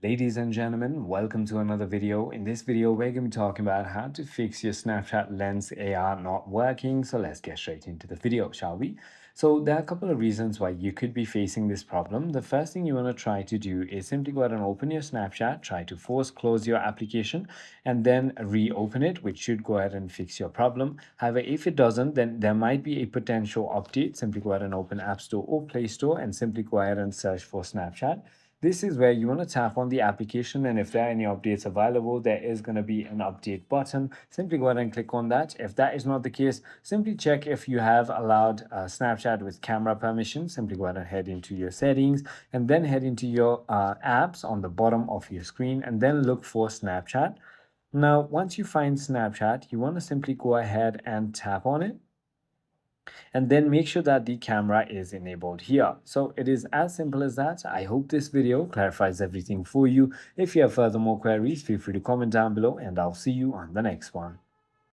Ladies and gentlemen, welcome to another video. In this video, we're going to be talking about how to fix your Snapchat Lens AR not working. So let's get straight into the video, shall we? So there are a couple of reasons why you could be facing this problem. The first thing you want to try to do is simply go ahead and open your Snapchat, try to force close your application and then reopen it, which should go ahead and fix your problem. However, if it doesn't, then there might be a potential update. Simply go ahead and open App Store or Play Store and simply go ahead and search for Snapchat. This is where you want to tap on the application, and if there are any updates available, there is going to be an update button. Simply go ahead and click on that. If that is not the case, simply check if you have allowed Snapchat with camera permission. Simply go ahead and head into your settings and then head into your apps on the bottom of your screen and then look for Snapchat. Now, once you find Snapchat, you want to simply go ahead and tap on it and then make sure that the camera is enabled here. So it is as simple as that. I hope this video clarifies everything for you. If you have further more queries, feel free to comment down below and I'll see you on the next one.